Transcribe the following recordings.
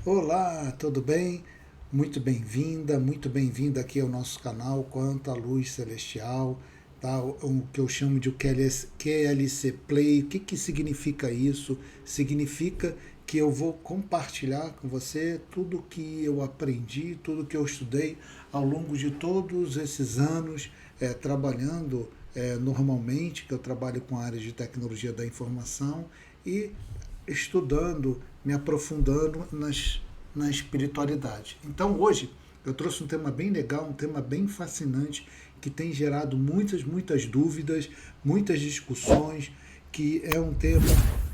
Olá, tudo bem? Muito bem-vinda aqui ao nosso canal Quanta Luz Celestial, tá? O que eu chamo de QLC Play. O que que significa isso? Significa que eu vou compartilhar com você tudo que eu aprendi, tudo que eu estudei ao longo de todos esses anos trabalhando normalmente, que eu trabalho com a área de tecnologia da informação e estudando, me aprofundando na espiritualidade. Então hoje eu trouxe um tema bem legal, um tema bem fascinante, que tem gerado muitas dúvidas, muitas discussões, que é um tema.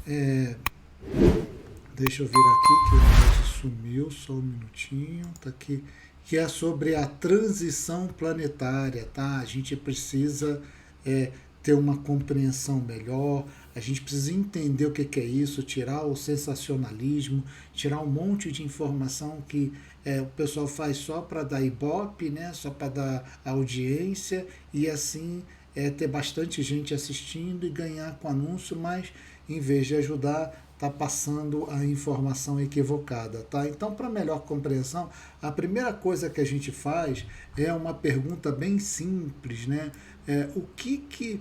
é, Deixa eu vir aqui, que o negócio sumiu, só um minutinho, tá aqui. Que é sobre a transição planetária, tá? A gente precisa é, ter uma compreensão melhor, a gente precisa entender o que que é isso, tirar o sensacionalismo, tirar um monte de informação que o pessoal faz só para dar ibope, né? Só para dar audiência e assim ter bastante gente assistindo e ganhar com anúncio, mas em vez de ajudar, está passando a informação equivocada, tá? Então, para melhor compreensão, a primeira coisa que a gente faz é uma pergunta bem simples, né? O que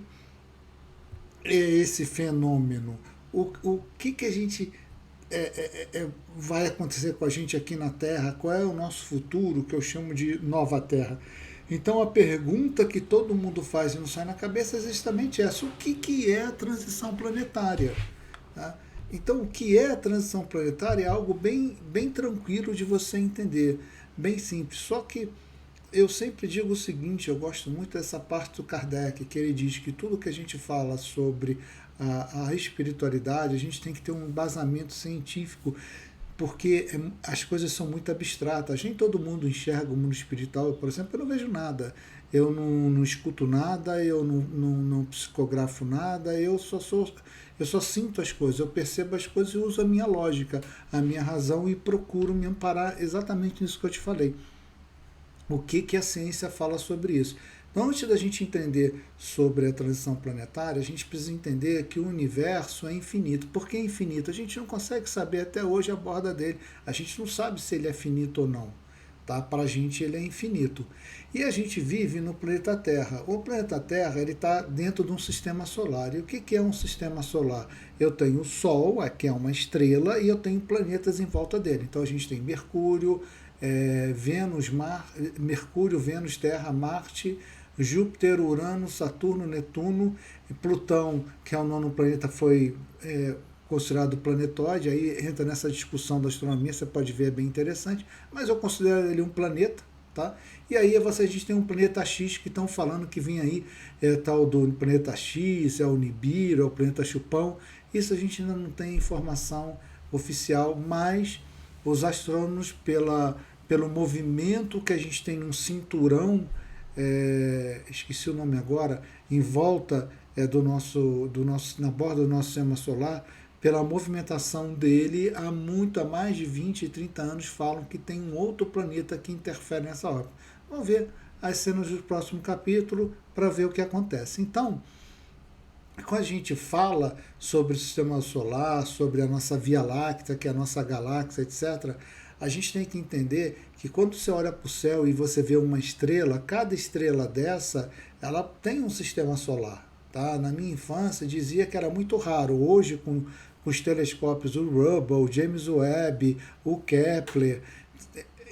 é esse fenômeno? O que a gente vai acontecer com a gente aqui na Terra? Qual é o nosso futuro, que eu chamo de nova Terra? Então a pergunta que todo mundo faz e não sai na cabeça é justamente essa: o que é a transição planetária? Tá? Então, o que é a transição planetária é algo bem tranquilo de você entender, bem simples. Só que eu sempre digo o seguinte: eu gosto muito dessa parte do Kardec, que ele diz que tudo que a gente fala sobre a espiritualidade, a gente tem que ter um embasamento científico, porque as coisas são muito abstratas. Nem todo mundo enxerga o mundo espiritual. Por exemplo, eu não vejo nada, eu não escuto nada, eu não psicografo nada, eu só sinto as coisas, eu percebo as coisas e uso a minha lógica, a minha razão e procuro me amparar exatamente nisso que eu te falei. O que, que a ciência fala sobre isso? Então, antes da gente entender sobre a transição planetária, a gente precisa entender que o universo é infinito. Por que infinito? A gente não consegue saber até hoje a borda dele. A gente não sabe se ele é finito ou não. Tá? Para a gente ele é infinito. E a gente vive no planeta Terra. O planeta Terra ele está dentro de um sistema solar. E o que, que é um sistema solar? Eu tenho o Sol, que é uma estrela, e eu tenho planetas em volta dele. Então a gente tem Mercúrio, Mercúrio, Vênus, Terra, Marte, Júpiter, Urano, Saturno, Netuno, e Plutão, que é o nono planeta, foi considerado planetóide. Aí entra nessa discussão da astronomia, você pode ver, é bem interessante, mas eu considero ele um planeta. Tá? E aí a gente tem um planeta X que estão falando que vem aí, tal do planeta X, é o Nibiru, é o planeta Chupão. Isso a gente ainda não tem informação oficial, mas os astrônomos, pelo movimento que a gente tem num cinturão, esqueci o nome agora, em volta na borda do nosso sistema solar, pela movimentação dele, há mais de 20 e 30 anos falam que tem um outro planeta que interfere nessa órbita. Vamos ver as cenas do próximo capítulo para ver o que acontece. Então, quando a gente fala sobre o sistema solar, sobre a nossa Via Láctea, que é a nossa galáxia, etc., a gente tem que entender que quando você olha para o céu e você vê uma estrela, cada estrela dessa, ela tem um sistema solar. Tá? Na minha infância dizia que era muito raro. Hoje, com os telescópios, o Hubble, o James Webb, o Kepler,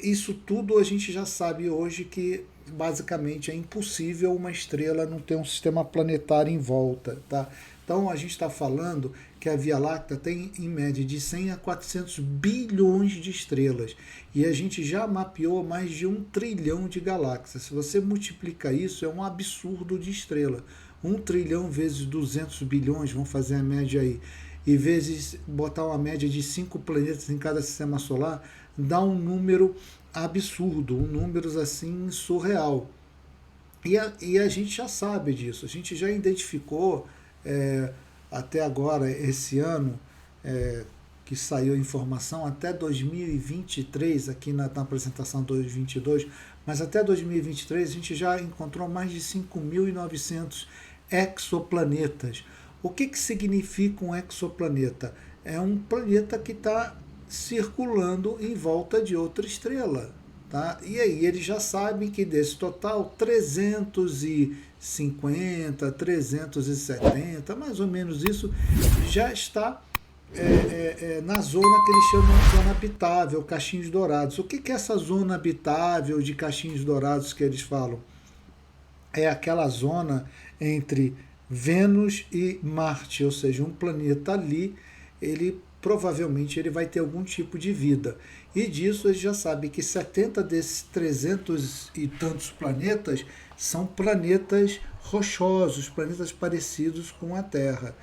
isso tudo a gente já sabe hoje que basicamente é impossível uma estrela não ter um sistema planetário em volta, tá? Então a gente está falando que a Via Láctea tem em média de 100 a 400 bilhões de estrelas e a gente já mapeou mais de 1 trilhão de galáxias. Se você multiplica isso, é um absurdo de estrela. 1 trilhão vezes 200 bilhões, vamos fazer a média aí, e vezes botar uma média de 5 planetas em cada sistema solar, dá um número absurdo, um número assim surreal. E a gente já sabe disso, a gente já identificou até agora, esse ano, que saiu a informação, até 2023, aqui na apresentação 2022, mas até 2023 a gente já encontrou mais de 5.900 exoplanetas. O que significa um exoplaneta? É um planeta que está circulando em volta de outra estrela. Tá? E aí eles já sabem que desse total 350, 370, mais ou menos isso, já está na zona que eles chamam de zona habitável, Caixinhos Dourados. O que é essa zona habitável de Caixinhos Dourados que eles falam? É aquela zona entre Vênus e Marte, ou seja, um planeta ali, ele provavelmente ele vai ter algum tipo de vida. E disso eles já sabem que 70 desses 300 e tantos planetas são planetas rochosos, planetas parecidos com a Terra.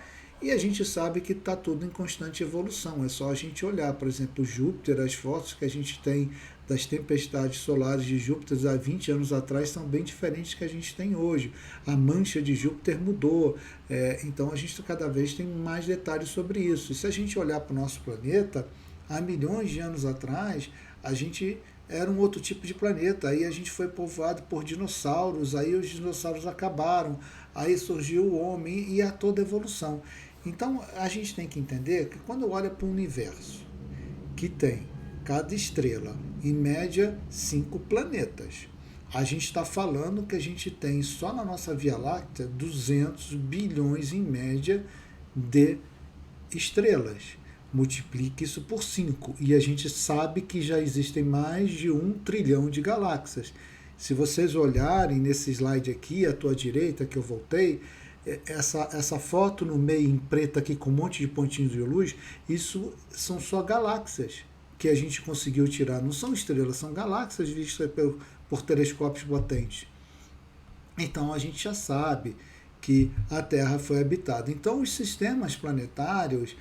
E a gente sabe que está tudo em constante evolução. É só a gente olhar, por exemplo, Júpiter, as fotos que a gente tem das tempestades solares de Júpiter há 20 anos atrás são bem diferentes que a gente tem hoje. A mancha de Júpiter mudou, então a gente cada vez tem mais detalhes sobre isso. E se a gente olhar para o nosso planeta, há milhões de anos atrás, a gente era um outro tipo de planeta. Aí a gente foi povoado por dinossauros, aí os dinossauros acabaram, aí surgiu o homem e a toda a evolução. Então a gente tem que entender que quando olha para o universo, que tem cada estrela, em média, 5 planetas. A gente está falando que a gente tem só na nossa Via Láctea 200 bilhões em média de estrelas. Multiplique isso por 5 e a gente sabe que já existem mais de 1 trilhão de galáxias. Se vocês olharem nesse slide aqui, à tua direita, que eu voltei, essa foto no meio em preto aqui com um monte de pontinhos de luz, isso são só galáxias que a gente conseguiu tirar. Não são estrelas, são galáxias vistas por telescópios potentes. Então a gente já sabe que a Terra foi habitada. Então os sistemas planetários,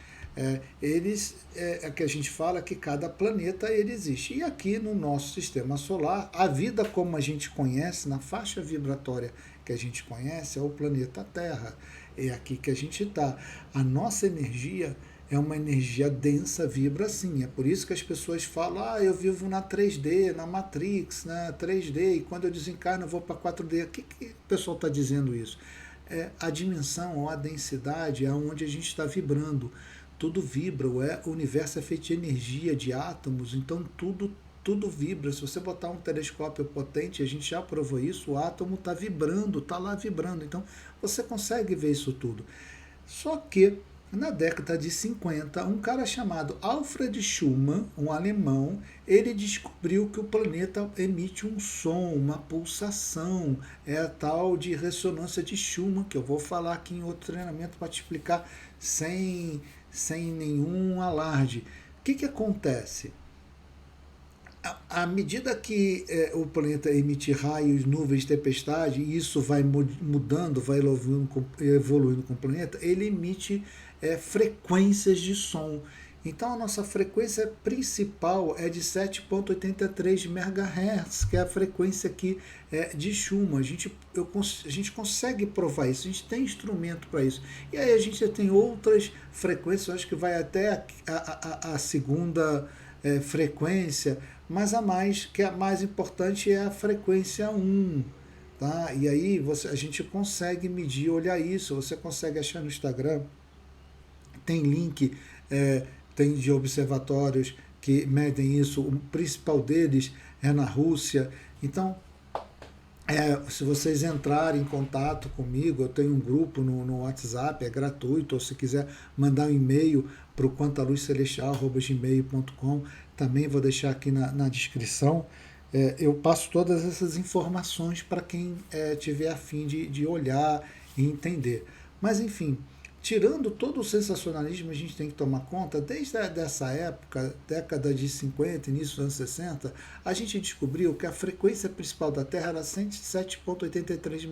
eles é que a gente fala que cada planeta ele existe. E aqui no nosso sistema solar, a vida como a gente conhece, na faixa vibratória que a gente conhece, é o planeta Terra. É aqui que a gente está. A nossa energia é uma energia densa, vibra assim. É por isso que as pessoas falam, eu vivo na 3D, na Matrix, na 3D, e quando eu desencarno eu vou para 4D. O que o pessoal está dizendo isso? A dimensão ou a densidade é onde a gente está vibrando. Tudo vibra, o universo é feito de energia, de átomos, então tudo vibra. Se você botar um telescópio potente, a gente já provou isso, o átomo está vibrando, está lá vibrando. Então você consegue ver isso tudo. Só que na década de 50, um cara chamado Alfred Schumann, um alemão, ele descobriu que o planeta emite um som, uma pulsação, é a tal de ressonância de Schumann, que eu vou falar aqui em outro treinamento para te explicar sem nenhum alarde. O que acontece? À medida que o planeta emite raios, nuvens, tempestade, e isso vai mudando, vai evoluindo com o planeta, ele emite frequências de som. Então a nossa frequência principal é de 7,83 MHz, que é a frequência aqui de Schumann. A gente consegue provar isso, a gente tem instrumento para isso. E aí a gente tem outras frequências, acho que vai até a segunda frequência, mas que a mais importante é a frequência 1. Tá? E aí a gente consegue medir, olhar isso, você consegue achar no Instagram, tem link, tem de observatórios que medem isso, o principal deles é na Rússia. Então, se vocês entrarem em contato comigo, eu tenho um grupo no WhatsApp, é gratuito, ou se quiser mandar um e-mail para o quantaluzelestial@gmail.com, também vou deixar aqui na descrição. Eu passo todas essas informações para quem tiver a fim de olhar e entender. Mas, enfim, tirando todo o sensacionalismo, a gente tem que tomar conta, desde essa época, década de 50, início dos anos 60, a gente descobriu que a frequência principal da Terra era 107,83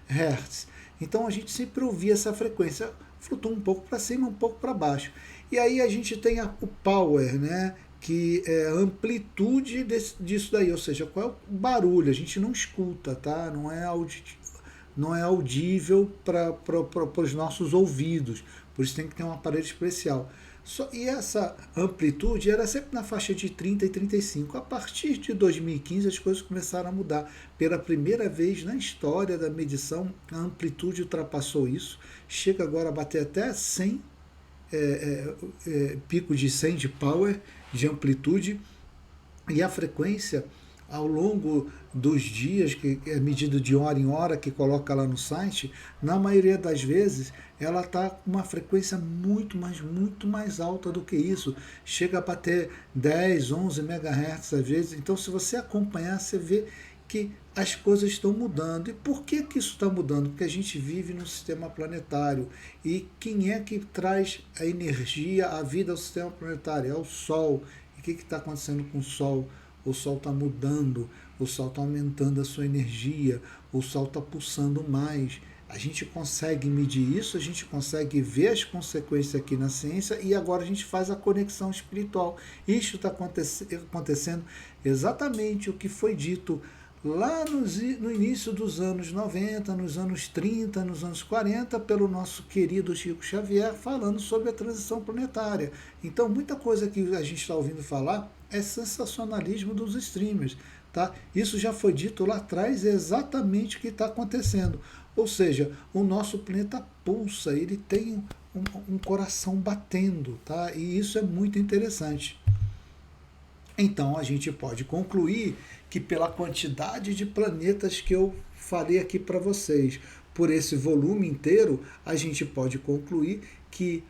Hz. Então a gente sempre ouvia essa frequência, flutua um pouco para cima, um pouco para baixo. E aí a gente tem o power, né? Que é a amplitude disso daí, ou seja, qual é o barulho, a gente não escuta, tá? Não é audível para os nossos ouvidos, por isso tem que ter um aparelho especial. E essa amplitude era sempre na faixa de 30 e 35. A partir de 2015 as coisas começaram a mudar. Pela primeira vez na história da medição, a amplitude ultrapassou isso, chega agora a bater até 100 pico de 100 de power, de amplitude, e a frequência ao longo dos dias, que é medido de hora em hora, que coloca lá no site, na maioria das vezes ela está com uma frequência muito mais alta do que isso. Chega a bater 10, 11 MHz às vezes. Então, se você acompanhar, você vê que as coisas estão mudando. E por que isso está mudando? Porque a gente vive num sistema planetário. E quem é que traz a energia, a vida ao sistema planetário? É o Sol. E o que está acontecendo com o Sol? O Sol está mudando, o Sol está aumentando a sua energia, o Sol está pulsando mais. A gente consegue medir isso, a gente consegue ver as consequências aqui na ciência e agora a gente faz a conexão espiritual. Isso está acontecendo exatamente o que foi dito lá no início dos anos 90, nos anos 30, nos anos 40, pelo nosso querido Chico Xavier, falando sobre a transição planetária. Então, muita coisa que a gente está ouvindo falar é sensacionalismo dos streamers. Tá? Isso já foi dito lá atrás, é exatamente o que está acontecendo. Ou seja, o nosso planeta pulsa, ele tem um coração batendo, tá? E isso é muito interessante. Então a gente pode concluir que pela quantidade de planetas que eu falei aqui para vocês, por esse volume inteiro, a gente pode concluir que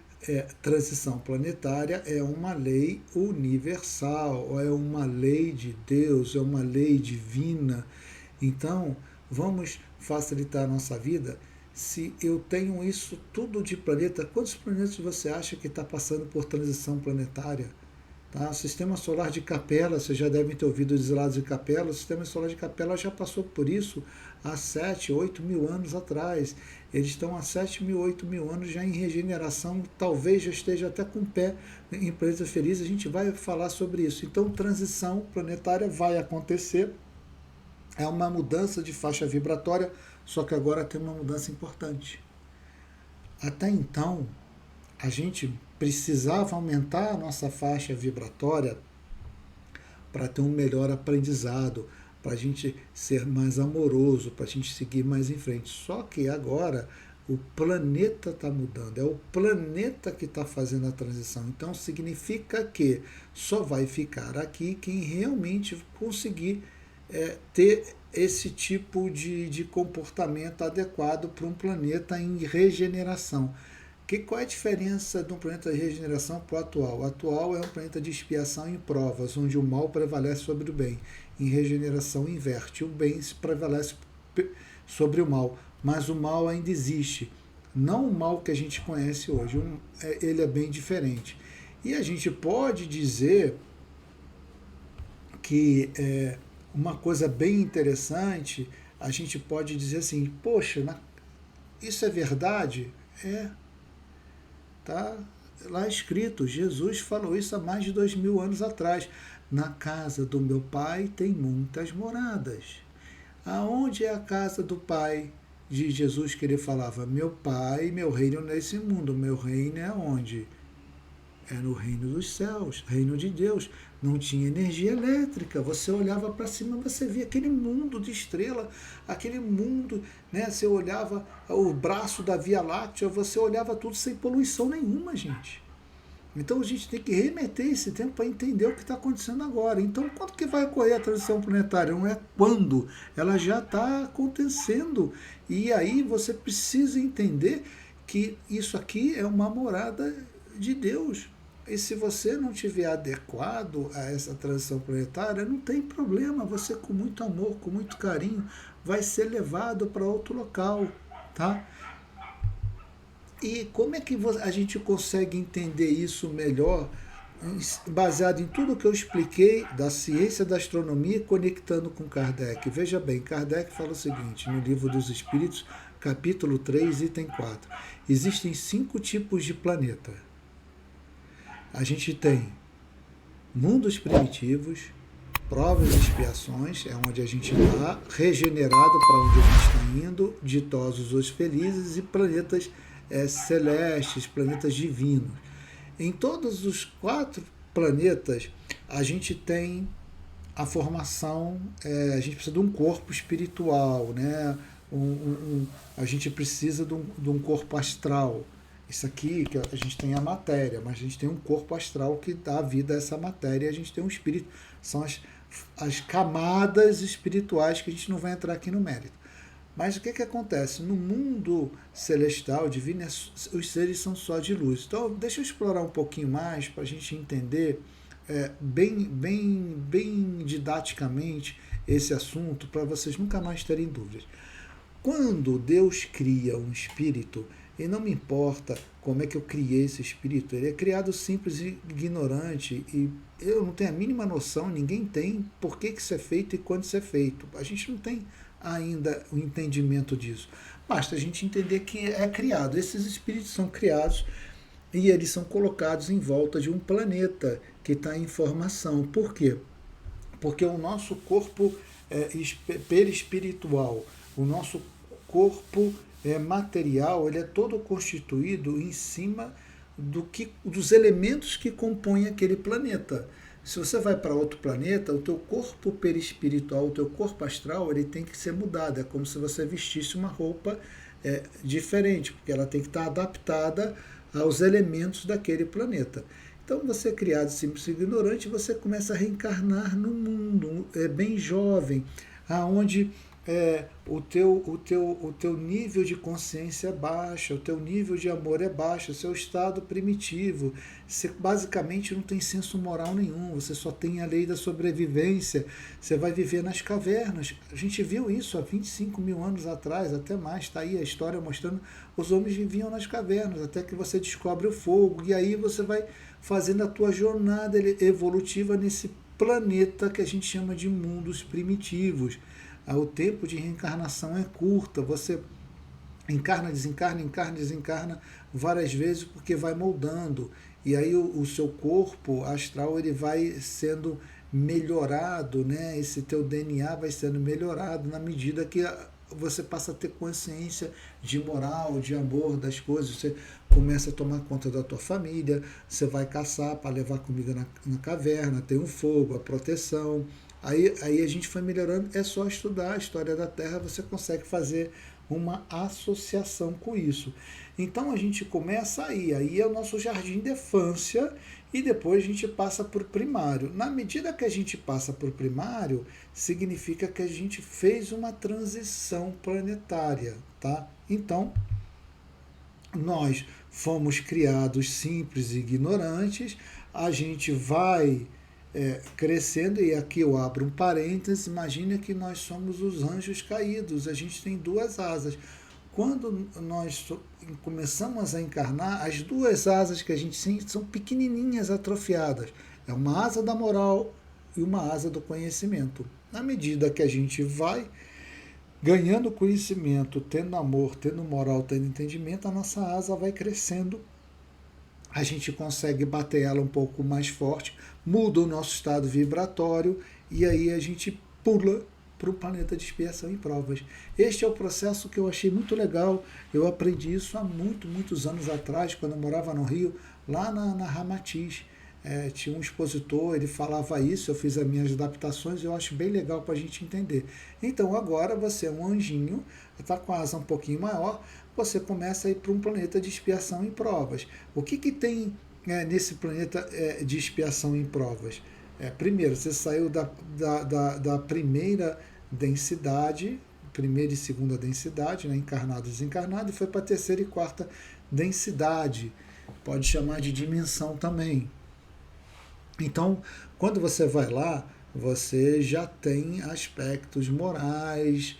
transição planetária é uma lei universal, é uma lei de Deus, é uma lei divina. Então, vamos facilitar a nossa vida. Se eu tenho isso tudo de planeta, quantos planetas você acha que está passando por transição planetária? Tá? O sistema solar de Capela, vocês já devem ter ouvido os lados de Capela, o sistema solar de Capela já passou por isso há 7, 8 mil anos atrás. Eles estão há 7 mil, 8 mil anos já em regeneração, talvez já esteja até com o pé em planeta feliz, a gente vai falar sobre isso. Então, transição planetária vai acontecer, é uma mudança de faixa vibratória, só que agora tem uma mudança importante. Até então, a gente precisava aumentar a nossa faixa vibratória para ter um melhor aprendizado, para a gente ser mais amoroso, para a gente seguir mais em frente. Só que agora o planeta está mudando, é o planeta que está fazendo a transição. Então significa que só vai ficar aqui quem realmente conseguir ter esse tipo de comportamento adequado para um planeta em regeneração. Qual é a diferença de um planeta de regeneração para o atual? O atual é um planeta de expiação em provas, onde o mal prevalece sobre o bem. Em regeneração inverte, o bem prevalece sobre o mal, mas o mal ainda existe. Não o mal que a gente conhece hoje, ele é bem diferente. E a gente pode dizer que uma coisa bem interessante, a gente pode dizer assim, poxa, isso é verdade? Está lá escrito, Jesus falou isso há mais de 2000 anos atrás. Na casa do meu pai tem muitas moradas. Aonde é a casa do pai de Jesus que ele falava? Meu pai, meu reino nesse mundo. Meu reino é onde? É no reino dos céus, reino de Deus. Não tinha energia elétrica. Você olhava para cima, você via aquele mundo de estrela, aquele mundo, né? Você olhava o braço da Via Láctea, você olhava tudo sem poluição nenhuma, gente. Então a gente tem que remeter esse tempo para entender o que está acontecendo agora. Então, quando que vai ocorrer a transição planetária? Não é quando, ela já está acontecendo. E aí você precisa entender que isso aqui é uma morada de Deus. E se você não estiver adequado a essa transição planetária, não tem problema, você com muito amor, com muito carinho, vai ser levado para outro local, tá? E como é que a gente consegue entender isso melhor, baseado em tudo que eu expliquei da ciência da astronomia, conectando com Kardec? Veja bem, Kardec fala o seguinte, no Livro dos Espíritos, capítulo 3, item 4. Existem 5 tipos de planeta. A gente tem mundos primitivos, provas e expiações, é onde a gente está, regenerado para onde a gente está indo, ditosos os felizes, e planetas celestes, planetas divinos. Em todos os 4 planetas, a gente tem a formação, a gente precisa de um corpo espiritual, né? A gente precisa de um corpo astral. Isso aqui, que a gente tem a matéria, mas a gente tem um corpo astral que dá vida a essa matéria, e a gente tem um espírito. São as camadas espirituais que a gente não vai entrar aqui no mérito. Mas o que, que acontece? No mundo celestial, divino, os seres são só de luz. Então, deixa eu explorar um pouquinho mais para a gente entender bem didaticamente esse assunto, para vocês nunca mais terem dúvidas. Quando Deus cria um espírito, e não me importa como é que eu criei esse espírito, ele é criado simples e ignorante, e eu não tenho a mínima noção, ninguém tem por que isso é feito e quando isso é feito. A gente não tem ainda o entendimento disso. Basta a gente entender que é criado. Esses espíritos são criados e eles são colocados em volta de um planeta que está em formação. Por quê? Porque o nosso corpo perispiritual, o nosso corpo material, ele é todo constituído em cima dos elementos que compõem aquele planeta. Se você vai para outro planeta, o teu corpo perispiritual, o teu corpo astral, ele tem que ser mudado. É como se você vestisse uma roupa diferente, porque ela tem que estar adaptada aos elementos daquele planeta. Então, você é criado simples e ignorante, você começa a reencarnar no mundo, bem jovem, aonde o teu nível de consciência é baixo, o teu nível de amor é baixo, o seu estado primitivo. Você basicamente não tem senso moral nenhum, você só tem a lei da sobrevivência, você vai viver nas cavernas. A gente viu isso há 25 mil anos atrás, até mais, está aí a história mostrando, os homens viviam nas cavernas, até que você descobre o fogo, e aí você vai fazendo a tua jornada evolutiva nesse planeta que a gente chama de mundos primitivos. O tempo de reencarnação é curta, você encarna, desencarna várias vezes porque vai moldando, e aí o seu corpo astral ele vai sendo melhorado, né? Esse teu DNA vai sendo melhorado na medida que você passa a ter consciência de moral, de amor, das coisas, você começa a tomar conta da tua família, você vai caçar para levar comida na caverna, tem o fogo, a proteção. Aí a gente foi melhorando, é só estudar a história da Terra, você consegue fazer uma associação com isso. Então a gente começa aí é o nosso jardim de infância, e depois a gente passa por primário. Na medida que a gente passa por primário, significa que a gente fez uma transição planetária, tá? Então, nós fomos criados simples e ignorantes, a gente vai crescendo, e aqui eu abro um parênteses, imagina que nós somos os anjos caídos, a gente tem duas asas. Quando nós começamos a encarnar, as duas asas que a gente tem são pequenininhas, atrofiadas. É uma asa da moral e uma asa do conhecimento. Na medida que a gente vai ganhando conhecimento, tendo amor, tendo moral, tendo entendimento, a nossa asa vai crescendo, a gente consegue bater ela um pouco mais forte, muda o nosso estado vibratório, e aí a gente pula para o planeta de expiação e provas. Este é o processo que eu achei muito legal, eu aprendi isso há muitos anos atrás, quando eu morava no Rio, lá na Ramatiz. Tinha um expositor, ele falava isso, eu fiz as minhas adaptações, eu acho bem legal para a gente entender. Então agora você é um anjinho, está com a asa um pouquinho maior, você começa a ir para um planeta de expiação e provas. O que tem nesse planeta de expiação e provas? Primeiro, você saiu da primeira densidade, primeira e segunda densidade, né, encarnado e desencarnado, e foi para a terceira e quarta densidade, pode chamar de dimensão também. Então, quando você vai lá, você já tem aspectos morais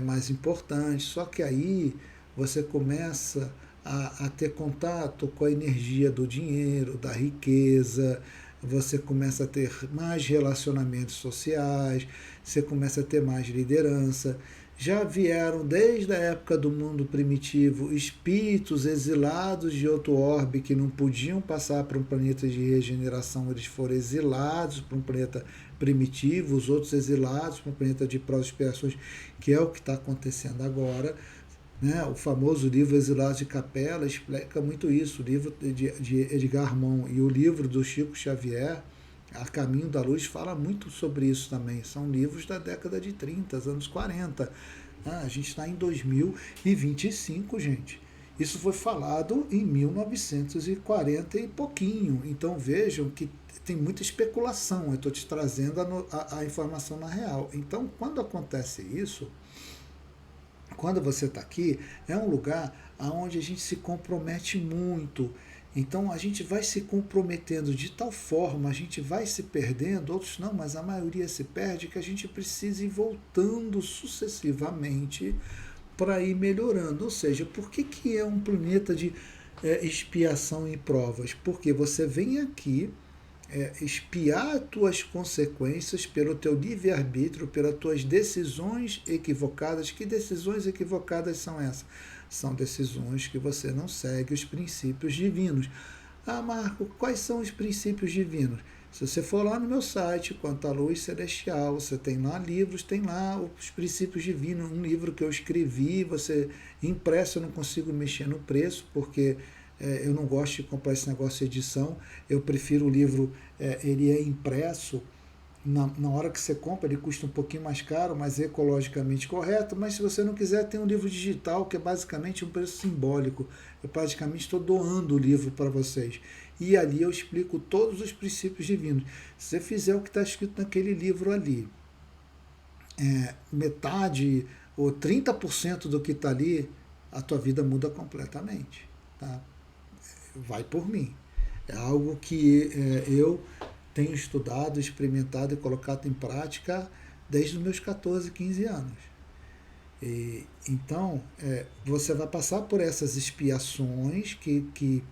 mais importantes, só que aí você começa a ter contato com a energia do dinheiro, da riqueza, você começa a ter mais relacionamentos sociais, você começa a ter mais liderança. Já vieram desde a época do mundo primitivo espíritos exilados de outro orbe que não podiam passar para um planeta de regeneração, eles foram exilados para um planeta primitivo, os outros exilados para um planeta de prosperações, que é o que está acontecendo agora. Né? O famoso livro Exilados de Capela explica muito isso, o livro de Edgar Morin e o livro do Chico Xavier, A Caminho da Luz, fala muito sobre isso também. São livros da década de 30, anos 40. A gente está em 2025, gente. Isso foi falado em 1940 e pouquinho. Então vejam que tem muita especulação. Eu estou te trazendo a informação na real. Então, quando acontece isso, quando você está aqui, é um lugar onde a gente se compromete muito. Então a gente vai se comprometendo de tal forma, a gente vai se perdendo, outros não, mas a maioria se perde, que a gente precisa ir voltando sucessivamente para ir melhorando. Ou seja, por que, que é um planeta de expiação e provas? Porque você vem aqui espiar as tuas consequências pelo teu livre-arbítrio, pelas tuas decisões equivocadas. Que decisões equivocadas são essas? São decisões que você não segue os princípios divinos. Ah, Marco, quais são os princípios divinos? Se você for lá no meu site, Quanto à Luz Celestial, você tem lá livros, tem lá os princípios divinos, um livro que eu escrevi, você impresso, eu não consigo mexer no preço, porque eu não gosto de comprar esse negócio de edição, eu prefiro o livro, ele é impresso, na hora que você compra ele custa um pouquinho mais caro, mas ecologicamente correto, mas se você não quiser tem um livro digital que é basicamente um preço simbólico, eu praticamente estou doando o livro para vocês, e ali eu explico todos os princípios divinos. Se você fizer o que está escrito naquele livro ali, metade ou 30% do que está ali, a tua vida muda completamente, tá? Vai por mim. É algo que eu tenho estudado, experimentado e colocado em prática desde os meus 14, 15 anos. Então, você vai passar por essas expiações que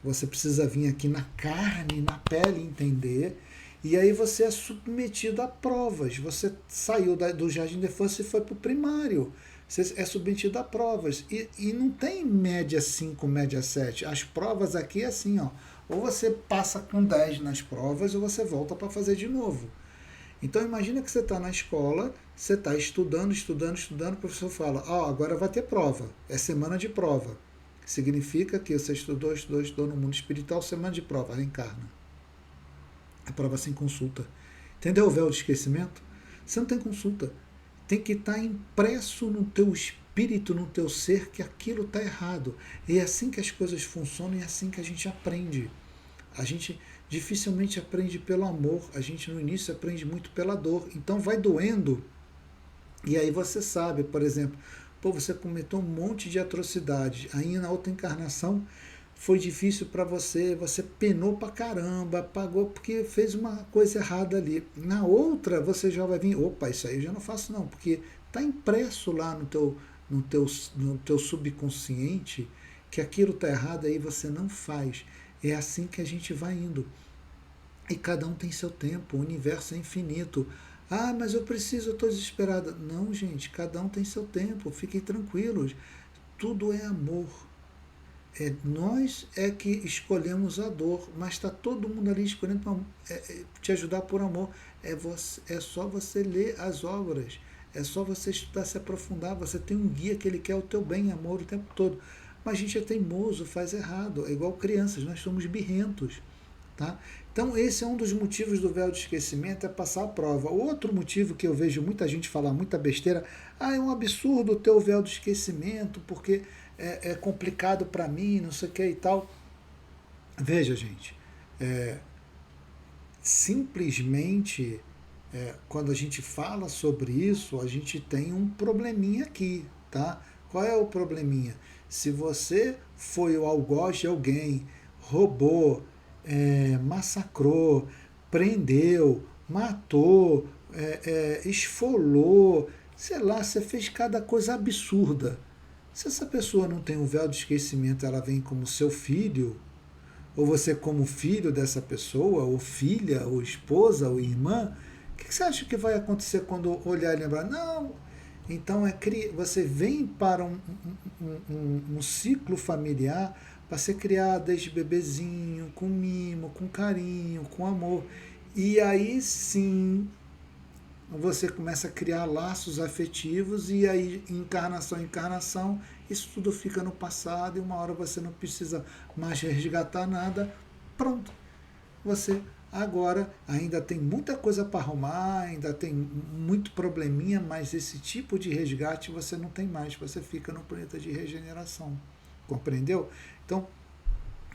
você precisa vir aqui na carne, na pele entender, e aí você é submetido a provas. Você saiu do jardim de infância e foi para o primário. Você é submetido a provas. E não tem média 5, média 7. As provas aqui é assim, ó. Ou você passa com 10 nas provas, ou você volta para fazer de novo. Então imagina que você está na escola, você está estudando, estudando, estudando, o professor fala, agora vai ter prova, é semana de prova. Significa que você estudou, estudou, estudou no mundo espiritual, semana de prova, reencarna. A prova sem consulta. Entendeu o véu de esquecimento? Você não tem consulta. Tem que estar impresso no teu espírito, no teu ser, que aquilo está errado. E é assim que as coisas funcionam e é assim que a gente aprende. A gente dificilmente aprende pelo amor, a gente no início aprende muito pela dor. Então vai doendo, e aí você sabe, por exemplo, você cometeu um monte de atrocidades, aí na outra encarnação foi difícil para você, você penou pra caramba, pagou porque fez uma coisa errada ali. Na outra você já vai vir, opa, isso aí eu já não faço não, porque está impresso lá no teu subconsciente que aquilo está errado, aí você não faz. É assim que a gente vai indo. E cada um tem seu tempo, o universo é infinito. Ah, mas eu preciso, eu estou desesperada. Não, gente, cada um tem seu tempo, fiquem tranquilos. Tudo é amor. Nós é que escolhemos a dor, mas está todo mundo ali escolhendo te ajudar por amor. É só você ler as obras, é só você estudar, se aprofundar. Você tem um guia que ele quer o teu bem, amor o tempo todo. Mas a gente é teimoso, faz errado, é igual crianças, nós somos birrentos. Tá? Então esse é um dos motivos do véu de esquecimento, é passar a prova. Outro motivo que eu vejo muita gente falar, muita besteira, é um absurdo ter o véu do esquecimento, porque é complicado para mim, não sei o que e tal. Veja, gente, simplesmente quando a gente fala sobre isso, a gente tem um probleminha aqui, tá? Qual é o probleminha? Se você foi o algoz de alguém, roubou, massacrou, prendeu, matou, esfolou, sei lá, você fez cada coisa absurda. Se essa pessoa não tem um véu de esquecimento, ela vem como seu filho, ou você como filho dessa pessoa, ou filha, ou esposa, ou irmã, o que você acha que vai acontecer quando olhar e lembrar? Não. Então você vem para um ciclo familiar para ser criado desde bebezinho, com mimo, com carinho, com amor. E aí sim você começa a criar laços afetivos, e aí encarnação em encarnação, isso tudo fica no passado, e uma hora você não precisa mais resgatar nada. Pronto, você agora ainda tem muita coisa para arrumar, ainda tem muito probleminha, mas esse tipo de resgate você não tem mais, você fica no planeta de regeneração. Compreendeu? Então,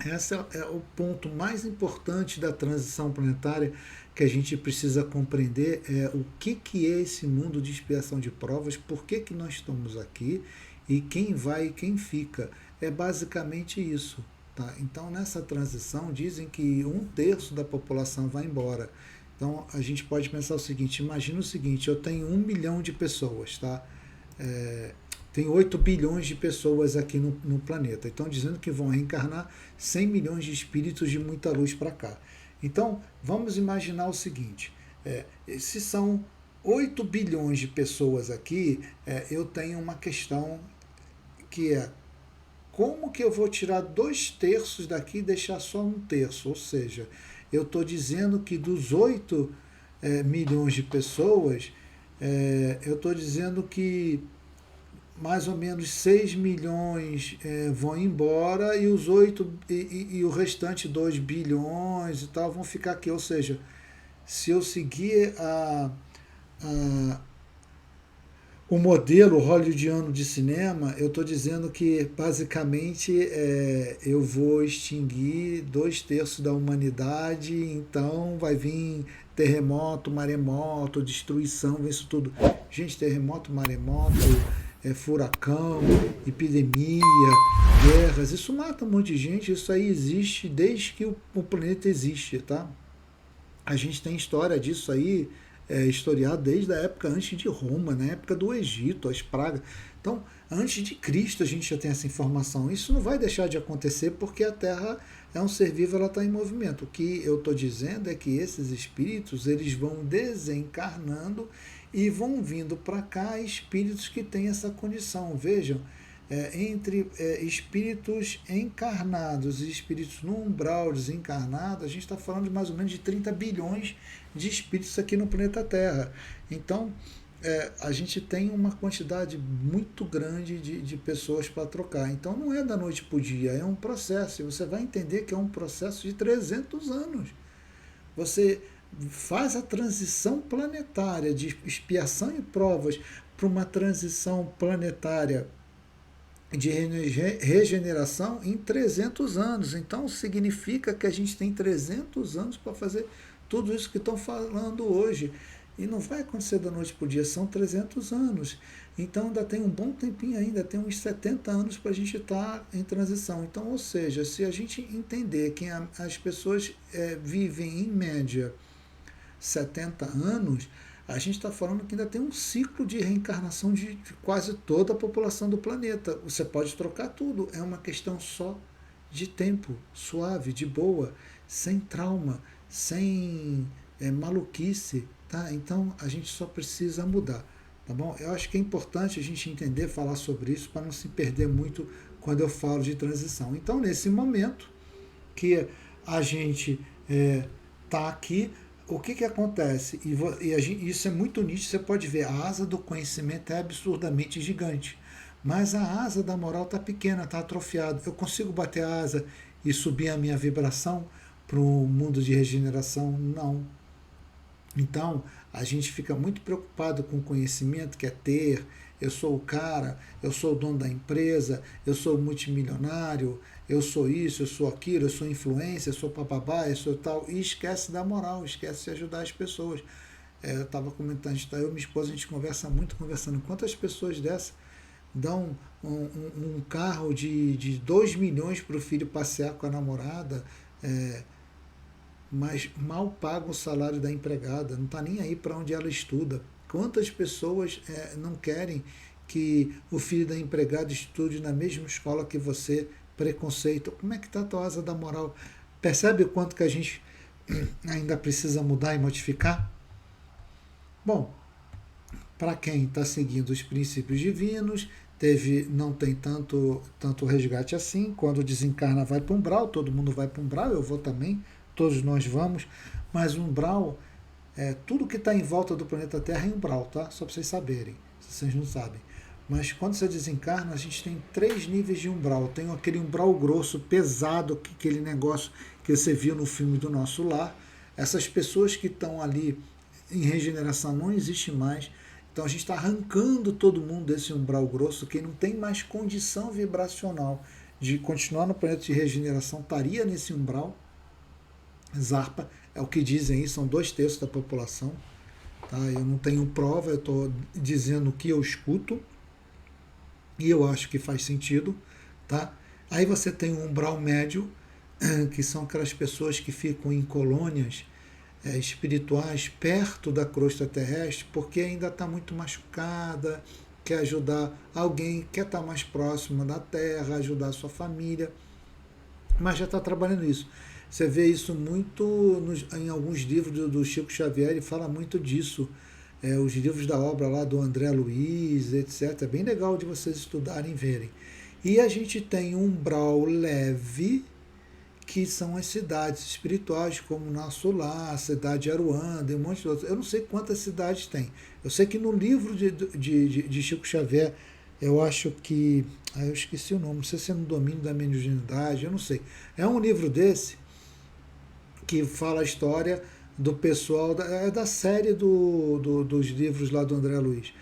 esse é o ponto mais importante da transição planetária que a gente precisa compreender, é o que é esse mundo de expiação de provas, por que nós estamos aqui e quem vai e quem fica. É basicamente isso. Tá? Então, nessa transição, dizem que 1/3 da população vai embora. Então, a gente pode pensar o seguinte, imagina o seguinte, eu tenho 1 milhão de pessoas, tá? Tem 8 bilhões de pessoas aqui no planeta. Então, dizendo que vão reencarnar 100 milhões de espíritos de muita luz para cá. Então, vamos imaginar o seguinte, se são 8 bilhões de pessoas aqui, eu tenho uma questão que é como que eu vou tirar 2/3 daqui e deixar só 1/3? Ou seja, eu estou dizendo que dos 8 milhões de pessoas, eu estou dizendo que mais ou menos 6 milhões vão embora e os 8 e o restante 2 bilhões e tal vão ficar aqui. Ou seja, se eu seguir o modelo hollywoodiano de cinema, eu estou dizendo que basicamente eu vou extinguir 2/3 da humanidade, então vai vir terremoto, maremoto, destruição, isso tudo. Gente, terremoto, maremoto, furacão, epidemia, guerras, isso mata um monte de gente, isso aí existe desde que o planeta existe, tá? A gente tem história disso aí, historiado desde a época antes de Roma, na época do Egito, as pragas. Então, antes de Cristo a gente já tem essa informação. Isso não vai deixar de acontecer porque a Terra é um ser vivo, ela está em movimento. O que eu estou dizendo é que esses espíritos eles vão desencarnando e vão vindo para cá espíritos que têm essa condição. Vejam, entre espíritos encarnados e espíritos no umbral desencarnado, a gente está falando de mais ou menos de 30 bilhões de espíritos aqui no planeta Terra. Então, a gente tem uma quantidade muito grande de pessoas para trocar. Então, não é da noite para o dia, é um processo. E você vai entender que é um processo de 300 anos. Você faz a transição planetária de expiação e provas para uma transição planetária de regeneração em 300 anos. Então significa que a gente tem 300 anos para fazer tudo isso que estão falando hoje. E não vai acontecer da noite para o dia, são 300 anos. Então ainda tem um bom tempinho ainda, tem uns 70 anos para a gente estar em transição. Então, ou seja, se a gente entender que as pessoas vivem em média 70 anos, a gente está falando que ainda tem um ciclo de reencarnação de quase toda a população do planeta. Você pode trocar tudo, é uma questão só de tempo, suave, de boa, sem trauma, sem maluquice, tá? Então a gente só precisa mudar, tá bom? Eu acho que é importante a gente entender, falar sobre isso, para não se perder muito quando eu falo de transição. Então, nesse momento que a gente está aqui, o que acontece? Isso é muito nítido, você pode ver, a asa do conhecimento é absurdamente gigante, mas a asa da moral está pequena, está atrofiada. Eu consigo bater a asa e subir a minha vibração para o mundo de regeneração? Não. Então, a gente fica muito preocupado com o conhecimento, que é ter, eu sou o cara, eu sou o dono da empresa, eu sou o multimilionário, eu sou isso, eu sou aquilo, eu sou influência, eu sou papabá, eu sou tal, e esquece da moral, esquece de ajudar as pessoas. Eu estava comentando, eu e minha esposa, a gente conversa muito, conversando, quantas pessoas dessas dão um carro de 2 milhões para o filho passear com a namorada, mas mal pagam o salário da empregada, não está nem aí para onde ela estuda. Quantas pessoas não querem que o filho da empregada estude na mesma escola que você? Preconceito. Como é que está a tua asa da moral? Percebe o quanto que a gente ainda precisa mudar e modificar? Bom, para quem está seguindo os princípios divinos, não tem tanto resgate assim. Quando desencarna, vai para o umbral, todo mundo vai para o umbral, eu vou também, todos nós vamos, mas o umbral, tudo que está em volta do planeta Terra é umbral, tá? Só para vocês saberem, se vocês não sabem. Mas quando você desencarna, a gente tem 3 níveis de umbral. Tem aquele umbral grosso, pesado, aquele negócio que você viu no filme do Nosso Lar. Essas pessoas que estão ali em regeneração não existem mais. Então a gente está arrancando todo mundo desse umbral grosso, que não tem mais condição vibracional de continuar no planeta de regeneração estaria nesse umbral. Zarpa é o que dizem aí, são 2/3 da população. Tá? Eu não tenho prova, eu estou dizendo o que eu escuto e eu acho que faz sentido. Tá? Aí você tem o umbral médio, que são aquelas pessoas que ficam em colônias espirituais perto da crosta terrestre, porque ainda está muito machucada, quer ajudar alguém, quer estar mais próximo da Terra, ajudar a sua família, mas já está trabalhando isso. Você vê isso muito em alguns livros do Chico Xavier, ele fala muito disso. Os livros da obra lá do André Luiz, etc. É bem legal de vocês estudarem e verem. E a gente tem um umbral leve, que são as cidades espirituais, como Nosso Lar, a cidade de Aruanda, e um monte de outras. Eu não sei quantas cidades tem. Eu sei que no livro de Chico Xavier, eu acho que. Eu esqueci o nome, não sei se é no Domínio da Mediunidade, eu não sei. É um livro desse que fala a história do pessoal, da série dos livros lá do André Luiz.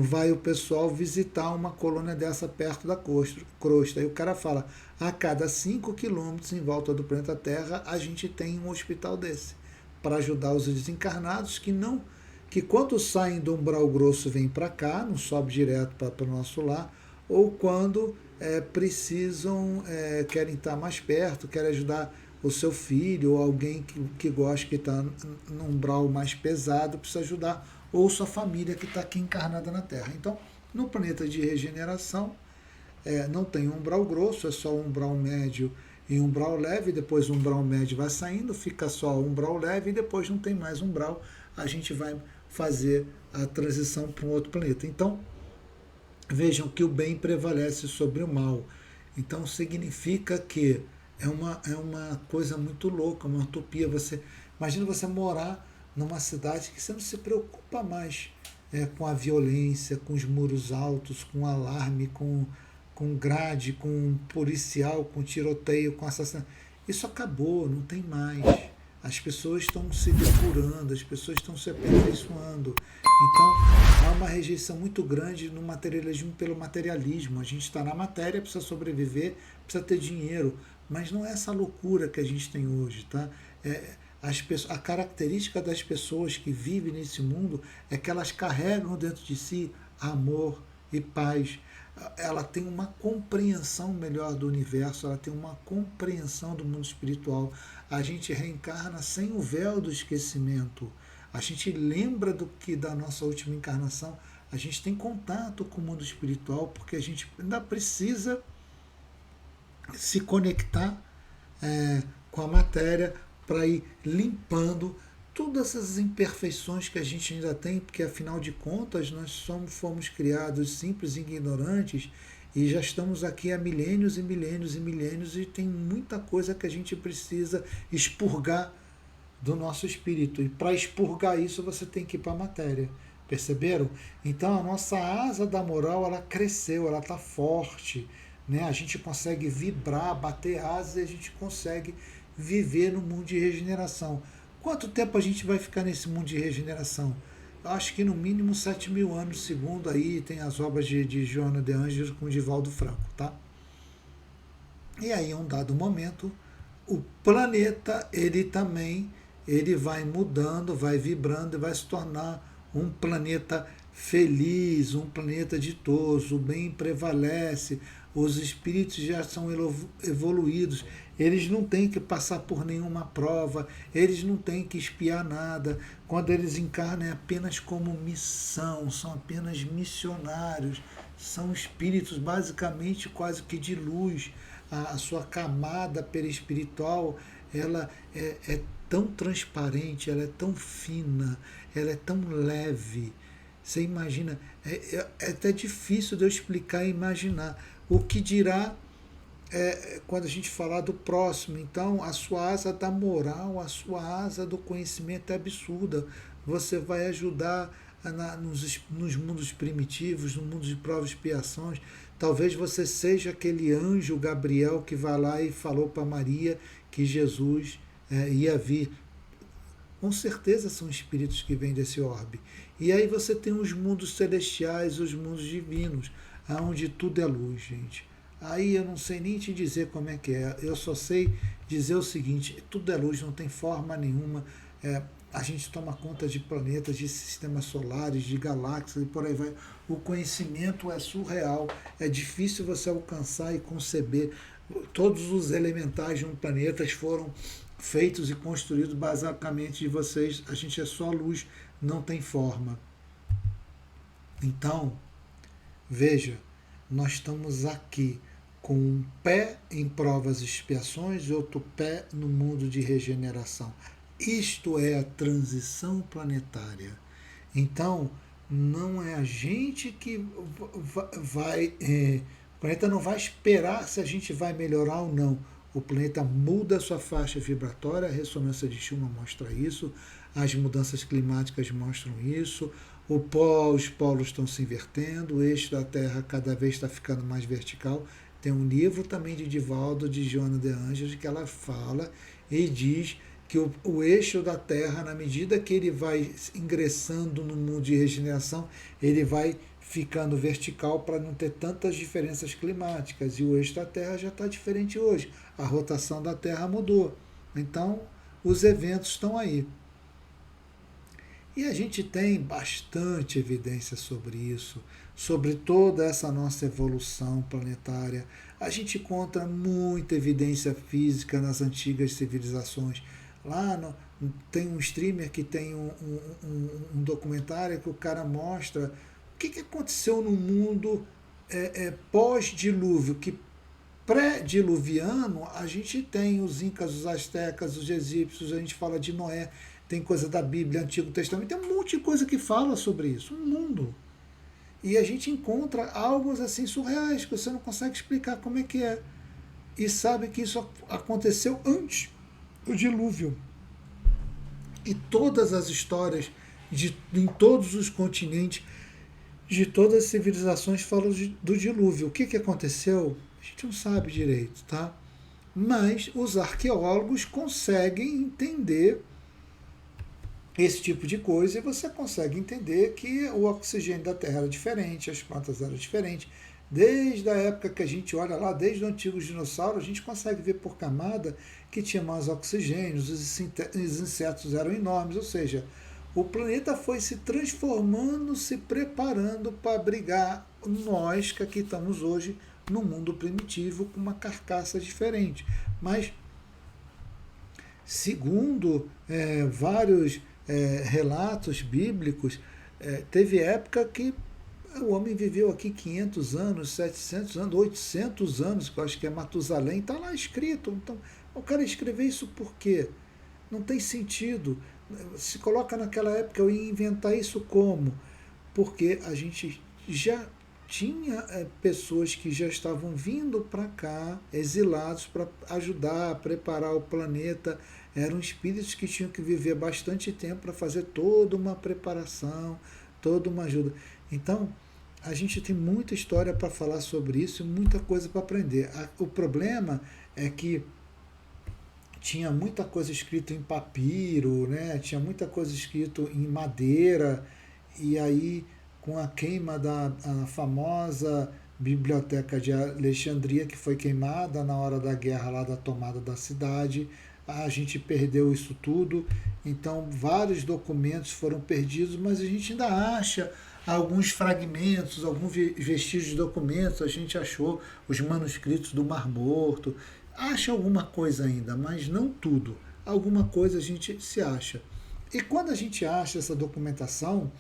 Vai o pessoal visitar uma colônia dessa perto da crosta. E o cara fala, a cada 5 quilômetros em volta do planeta Terra, a gente tem um hospital desse, para ajudar os desencarnados que quando saem do umbral grosso vêm para cá, não sobe direto para o nosso lar, ou quando precisam, querem estar mais perto, querem ajudar o seu filho ou alguém que gosta, que está num umbral mais pesado, precisa ajudar, ou sua família que está aqui encarnada na Terra. Então, no planeta de regeneração, não tem umbral grosso, é só umbral médio e umbral leve, depois o umbral médio vai saindo, fica só umbral leve e depois não tem mais umbral, a gente vai fazer a transição para um outro planeta. Então, vejam que o bem prevalece sobre o mal. Então, significa que é uma coisa muito louca, uma utopia. Imagina você morar numa cidade que você não se preocupa mais com a violência, com os muros altos, com alarme, com grade, com policial, com tiroteio, com assassinato. Isso acabou, não tem mais. As pessoas estão se depurando, as pessoas estão se aperfeiçoando. Então, há uma rejeição muito grande no materialismo pelo materialismo. A gente está na matéria, precisa sobreviver, precisa ter dinheiro. Mas não é essa loucura que a gente tem hoje. Tá? A característica das pessoas que vivem nesse mundo é que elas carregam dentro de si amor e paz. Ela tem uma compreensão melhor do universo, ela tem uma compreensão do mundo espiritual. A gente reencarna sem o véu do esquecimento. A gente lembra da nossa última encarnação. A gente tem contato com o mundo espiritual porque a gente ainda precisa se conectar com a matéria para ir limpando todas essas imperfeições que a gente ainda tem, porque afinal de contas nós fomos criados simples e ignorantes e já estamos aqui há milênios e milênios e milênios e tem muita coisa que a gente precisa expurgar do nosso espírito. E para expurgar isso você tem que ir para a matéria. Perceberam? Então a nossa asa da moral ela cresceu, ela está forte. Né? A gente consegue vibrar, bater asas e a gente consegue viver no mundo de regeneração. Quanto tempo a gente vai ficar nesse mundo de regeneração? Eu acho que no mínimo 7.000 anos, segundo aí tem as obras de Joana de Ângeles com Divaldo Franco. Tá? E aí, em um dado momento, o planeta ele vai mudando, vai vibrando e vai se tornar um planeta feliz, um planeta ditoso, o bem prevalece, os espíritos já são evoluídos, eles não têm que passar por nenhuma prova, eles não têm que espiar nada. Quando eles encarnam é apenas como missão, são apenas missionários, são espíritos basicamente quase que de luz. A sua camada perispiritual ela é tão transparente, ela é tão fina, ela é tão leve. Você imagina, é até difícil de eu explicar e imaginar. O que dirá quando a gente falar do próximo? Então, a sua asa da moral, a sua asa do conhecimento é absurda. Você vai ajudar nos mundos primitivos, no mundo de provas e expiações. Talvez você seja aquele anjo Gabriel que vai lá e falou para Maria que Jesus ia vir. Com certeza são espíritos que vêm desse orbe. E aí você tem os mundos celestiais, os mundos divinos, onde tudo é luz, gente. aí eu não sei nem te dizer como é que é. Eu só sei dizer o seguinte: tudo é luz, não tem forma nenhuma. É, a gente toma conta de planetas, de sistemas solares, de galáxias e por aí vai. O conhecimento é surreal. É difícil você alcançar e conceber. Todos os elementais de um planeta foram feitos e construídos basicamente de vocês. A gente é só luz, não tem forma. Então, veja, nós estamos aqui com um pé em provas e expiações e outro pé no mundo de regeneração. Isto é a transição planetária. Então, não é a gente que vai. O planeta não vai esperar se a gente vai melhorar ou não. O planeta muda a sua faixa vibratória, a ressonância de Schumann mostra isso, as mudanças climáticas mostram isso, os polos estão se invertendo, o eixo da Terra cada vez está ficando mais vertical. Tem um livro também de Divaldo, de Joana de Angelis, que ela fala e diz que o eixo da Terra, na medida que ele vai ingressando no mundo de regeneração, ele vai ficando vertical para não ter tantas diferenças climáticas. E o eixo da Terra já está diferente hoje. A rotação da Terra mudou. Então, os eventos estão aí. E a gente tem bastante evidência sobre isso, sobre toda essa nossa evolução planetária. A gente encontra muita evidência física nas antigas civilizações. Lá no, tem um streamer que tem um documentário que o cara mostra o que aconteceu no mundo pós-dilúvio, que pré-diluviano a gente tem os incas, os astecas, os egípcios, a gente fala de Noé, tem coisa da Bíblia, Antigo Testamento, tem um monte de coisa que fala sobre isso, um mundo. E a gente encontra algo assim surreais, que você não consegue explicar como é que é. E sabe que isso aconteceu antes do dilúvio. E todas as histórias em todos os continentes, de todas as civilizações, falam do dilúvio. O que aconteceu? A gente não sabe direito, tá? Mas os arqueólogos conseguem entender esse tipo de coisa e você consegue entender que o oxigênio da Terra era diferente, as plantas eram diferentes. Desde a época que a gente olha lá, desde o antigo dinossauro, a gente consegue ver por camada que tinha mais oxigênio, os insetos eram enormes, ou seja, o planeta foi se transformando, se preparando para abrigar nós que aqui estamos hoje no mundo primitivo com uma carcaça diferente. Mas, segundo vários relatos bíblicos, teve época que o homem viveu aqui 500 anos, 700 anos, 800 anos, que eu acho que é Matusalém, está lá escrito. Então, o cara escrever isso por quê? Não tem sentido. Se coloca naquela época, eu ia inventar isso como? Porque a gente já tinha pessoas que já estavam vindo para cá, exilados, para ajudar a preparar o planeta. Eram espíritos que tinham que viver bastante tempo para fazer toda uma preparação, toda uma ajuda. Então, a gente tem muita história para falar sobre isso e muita coisa para aprender. O problema é que tinha muita coisa escrita em papiro, né? Tinha muita coisa escrita em madeira, e aí com a queima da famosa biblioteca de Alexandria, que foi queimada na hora da guerra lá da tomada da cidade, a gente perdeu isso tudo, então vários documentos foram perdidos, mas a gente ainda acha alguns fragmentos, alguns vestígios de documentos, a gente achou os manuscritos do Mar Morto, acha alguma coisa ainda, mas não tudo. Alguma coisa a gente se acha. E quando a gente acha essa documentação,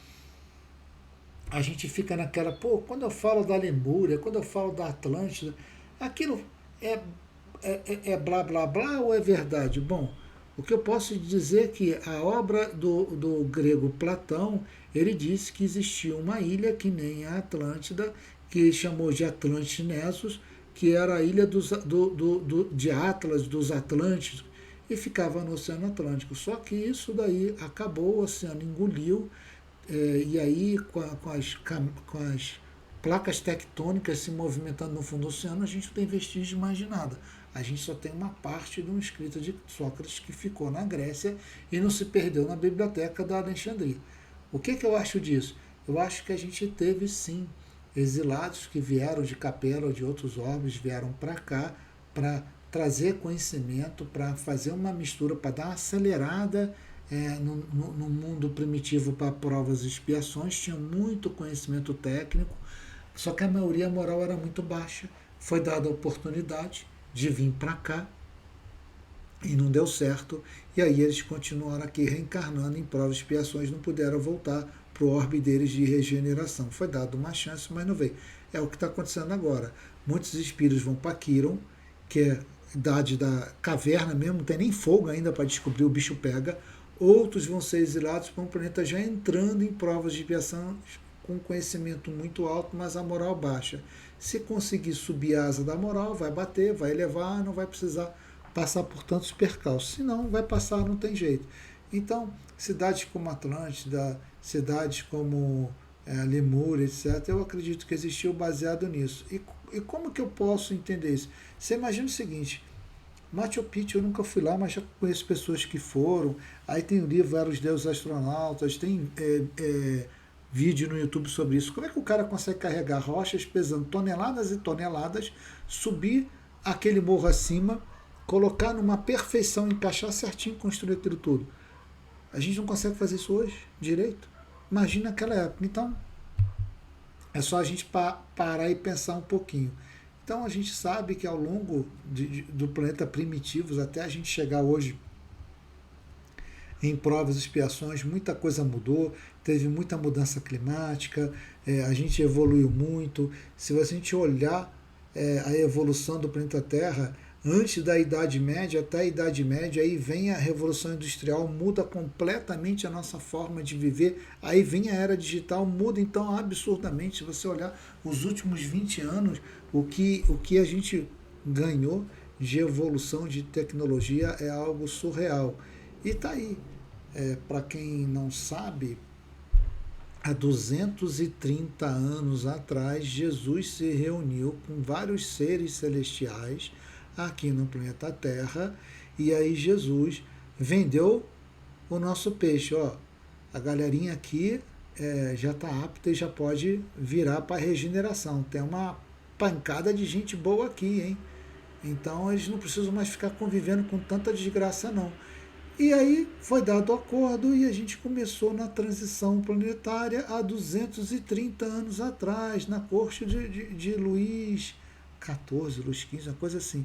a gente fica naquela, quando eu falo da Lemúria, quando eu falo da Atlântida, aquilo é blá blá blá ou é verdade? Bom, o que eu posso dizer é que a obra do grego Platão, ele disse que existia uma ilha que nem a Atlântida, que chamou de Atlantis Nessos, que era a ilha de Atlas, dos Atlânticos, e ficava no Oceano Atlântico. Só que isso daí acabou, o oceano engoliu, e aí com as placas tectônicas se movimentando no fundo do oceano, a gente não tem vestígio de mais de nada. A gente só tem uma parte de um escrito de Sócrates que ficou na Grécia e não se perdeu na biblioteca da Alexandria. O que eu acho disso? Eu acho que a gente teve sim exilados que vieram de Capela ou de outros orbes, vieram para cá para trazer conhecimento, para fazer uma mistura, para dar uma acelerada no mundo primitivo para provas e expiações. Tinha muito conhecimento técnico, só que a maioria moral era muito baixa. Foi dada a oportunidade de vir para cá e não deu certo, e aí eles continuaram aqui reencarnando em provas e expiações, não puderam voltar para o orbe deles de regeneração. Foi dado uma chance, mas não veio. É o que está acontecendo agora. Muitos espíritos vão para Quiron, que é a idade da caverna mesmo, não tem nem fogo ainda para descobrir, o bicho pega. Outros vão ser exilados para um planeta já entrando em provas de expiação com conhecimento muito alto, mas a moral baixa. Se conseguir subir a asa da moral, vai bater, vai elevar, não vai precisar passar por tantos percalços. Se não, vai passar, não tem jeito. Então, cidades como Atlântida, cidades como Lemúria, etc., eu acredito que existiu baseado nisso. E como que eu posso entender isso? Você imagina o seguinte: Machu Picchu eu nunca fui lá, mas já conheço pessoas que foram. Aí tem o livro Era os Deuses Astronautas, tem vídeo no YouTube sobre isso. Como é que o cara consegue carregar rochas pesando toneladas e toneladas, subir aquele morro acima, colocar numa perfeição, encaixar certinho, construir aquilo tudo? A gente não consegue fazer isso hoje direito. Imagina aquela época. Então, é só a gente parar e pensar um pouquinho. Então, a gente sabe que ao longo do planeta primitivos, até a gente chegar hoje em provas e expiações, muita coisa mudou, teve muita mudança climática, a gente evoluiu muito. Se a gente olhar a evolução do planeta Terra, antes da Idade Média até a Idade Média, aí vem a Revolução Industrial, muda completamente a nossa forma de viver, aí vem a Era Digital, muda então absurdamente. Se você olhar os últimos 20 anos, o que a gente ganhou de evolução de tecnologia é algo surreal. E tá aí. Para quem não sabe, há 230 anos atrás, Jesus se reuniu com vários seres celestiais aqui no planeta Terra, e aí Jesus vendeu o nosso peixe. Ó, a galerinha aqui já está apta e já pode virar para regeneração. Tem uma pancada de gente boa aqui, hein? Então eles não precisam mais ficar convivendo com tanta desgraça, não. E aí foi dado o acordo e a gente começou na transição planetária há 230 anos atrás, na corte de Luís XIV, Luís XV, uma coisa assim.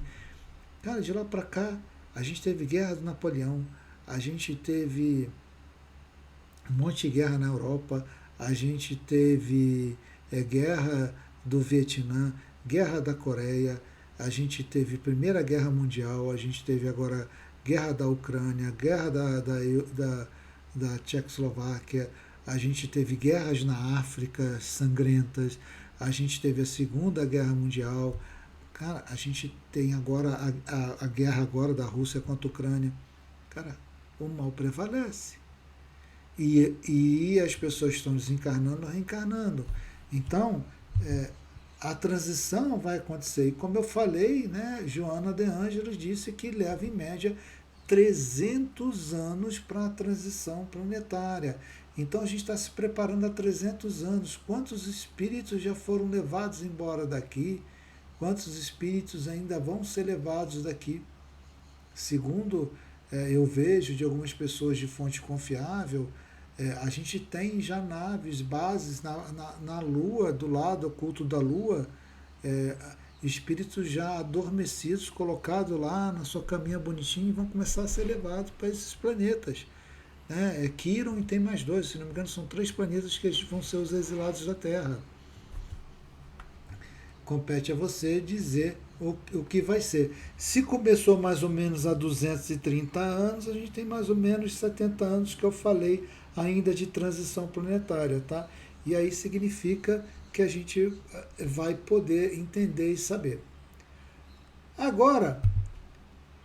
Cara, de lá para cá, a gente teve guerra do Napoleão, a gente teve um monte de guerra na Europa, a gente teve guerra do Vietnã, guerra da Coreia, a gente teve Primeira Guerra Mundial, a gente teve agora guerra da Ucrânia, guerra da Tchecoslováquia, a gente teve guerras na África sangrentas, a gente teve a Segunda Guerra Mundial, cara, a gente tem agora a guerra agora da Rússia contra a Ucrânia. Cara, o mal prevalece. E as pessoas estão desencarnando, reencarnando. Então, a transição vai acontecer. E como eu falei, né, Joana de Ângeles disse que leva em média 300 anos para a transição planetária. Então a gente está se preparando há 300 anos. Quantos espíritos já foram levados embora daqui? Quantos espíritos ainda vão ser levados daqui? Segundo eu vejo de algumas pessoas de fonte confiável, a gente tem já naves, bases na Lua, do lado oculto da Lua, espíritos já adormecidos, colocados lá na sua caminha bonitinha e vão começar a ser levados para esses planetas. Quiron e tem mais dois, se não me engano, são 3 planetas que vão ser os exilados da Terra. Compete a você dizer o que vai ser. Se começou mais ou menos há 230 anos, a gente tem mais ou menos 70 anos que eu falei ainda de transição planetária, tá? E aí significa que a gente vai poder entender e saber. Agora,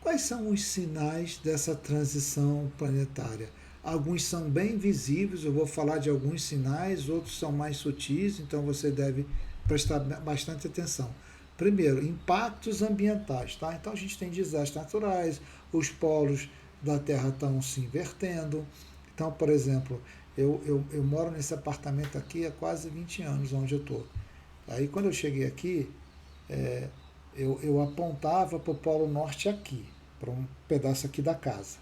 quais são os sinais dessa transição planetária? Alguns são bem visíveis, eu vou falar de alguns sinais, outros são mais sutis, então você deve prestar bastante atenção. Primeiro, impactos ambientais, tá? Então a gente tem desastres naturais, os polos da Terra estão se invertendo. Então, por exemplo, eu moro nesse apartamento aqui há quase 20 anos, onde eu estou. Aí quando eu cheguei aqui, eu apontava para o Polo Norte aqui, para um pedaço aqui da casa.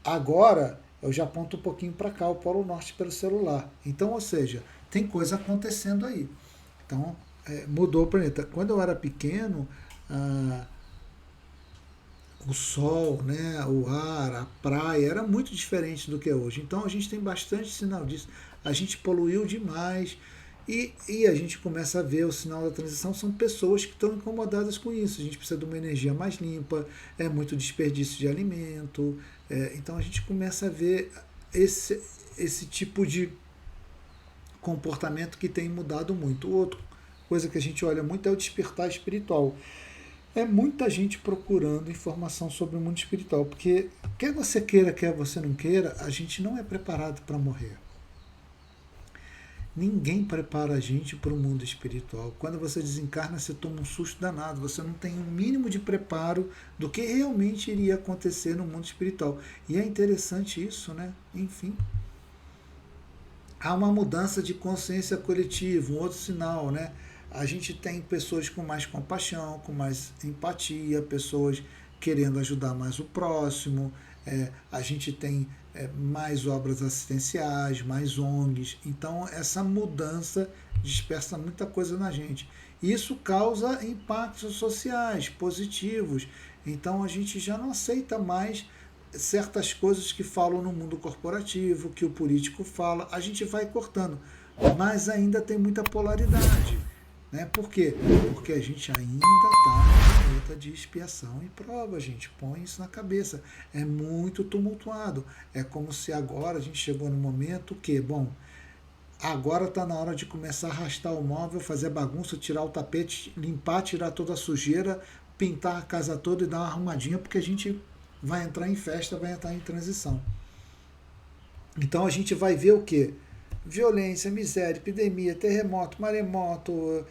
Agora eu já aponto um pouquinho para cá, o Polo Norte pelo celular. Então, ou seja, tem coisa acontecendo aí. Então, mudou o planeta. Quando eu era pequeno, ah, o sol, né, o ar, a praia era muito diferente do que é hoje. Então a gente tem bastante sinal disso. A gente poluiu demais e a gente começa a ver o sinal da transição são pessoas que estão incomodadas com isso. A gente precisa de uma energia mais limpa, é muito desperdício de alimento. Então a gente começa a ver esse tipo de comportamento que tem mudado muito. Outra coisa que a gente olha muito é o despertar espiritual. É muita gente procurando informação sobre o mundo espiritual, porque quer você queira, quer você não queira, a gente não é preparado para morrer. Ninguém prepara a gente para o mundo espiritual. Quando você desencarna, você toma um susto danado, você não tem um mínimo de preparo do que realmente iria acontecer no mundo espiritual. E é interessante isso, né? Enfim. Há uma mudança de consciência coletiva, um outro sinal, né? A gente tem pessoas com mais compaixão, com mais empatia, pessoas querendo ajudar mais o próximo, a gente tem mais obras assistenciais, mais ONGs. Então, essa mudança dispersa muita coisa na gente. Isso causa impactos sociais positivos. Então, a gente já não aceita mais certas coisas que falam no mundo corporativo, que o político fala, a gente vai cortando. Mas ainda tem muita polaridade. Né? Por quê? Porque a gente ainda está no planeta de expiação e prova, gente. Põe isso na cabeça. É muito tumultuado. É como se agora a gente chegou no momento que, bom, agora está na hora de começar a arrastar o móvel, fazer bagunça, tirar o tapete, limpar, tirar toda a sujeira, pintar a casa toda e dar uma arrumadinha, porque a gente vai entrar em festa, vai entrar em transição. Então a gente vai ver o quê? Violência, miséria, epidemia, terremoto, maremoto,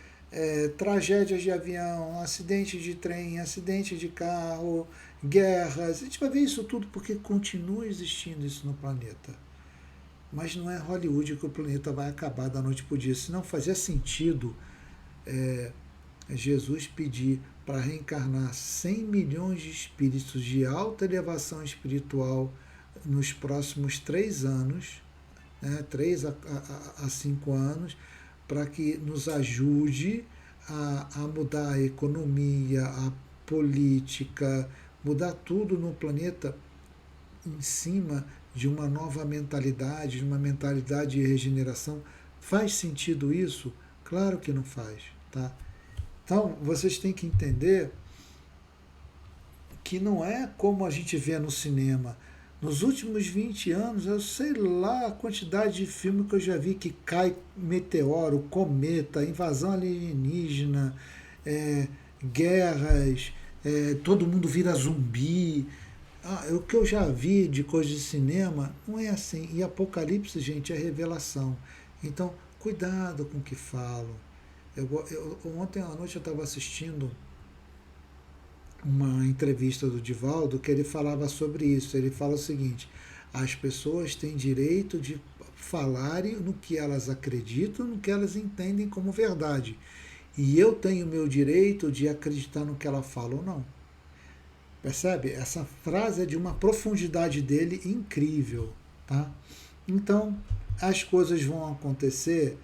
tragédias de avião, acidente de trem, acidente de carro, guerras. A gente vai ver isso tudo porque continua existindo isso no planeta. Mas não é Hollywood que o planeta vai acabar da noite para o dia. Se não fazia sentido Jesus pedir para reencarnar 100 milhões de espíritos de alta elevação espiritual nos próximos 3 anos, 3 a 5 anos, para que nos ajude a mudar a economia, a política, mudar tudo no planeta em cima de uma nova mentalidade, de uma mentalidade de regeneração. Faz sentido isso? Claro que não faz. Tá? Então, vocês têm que entender que não é como a gente vê no cinema. Nos últimos 20 anos, eu sei lá a quantidade de filme que eu já vi que cai meteoro, cometa, invasão alienígena, guerras, todo mundo vira zumbi. O que eu já vi de coisa de cinema não é assim. E Apocalipse, gente, é revelação. Então, cuidado com o que falo. Ontem à noite eu estava assistindo uma entrevista do Divaldo que ele falava sobre isso. Ele fala o seguinte: as pessoas têm direito de falarem no que elas acreditam, no que elas entendem como verdade. E eu tenho o meu direito de acreditar no que ela fala ou não. Percebe? Essa frase é de uma profundidade dele incrível. Tá? Então, as coisas vão acontecer.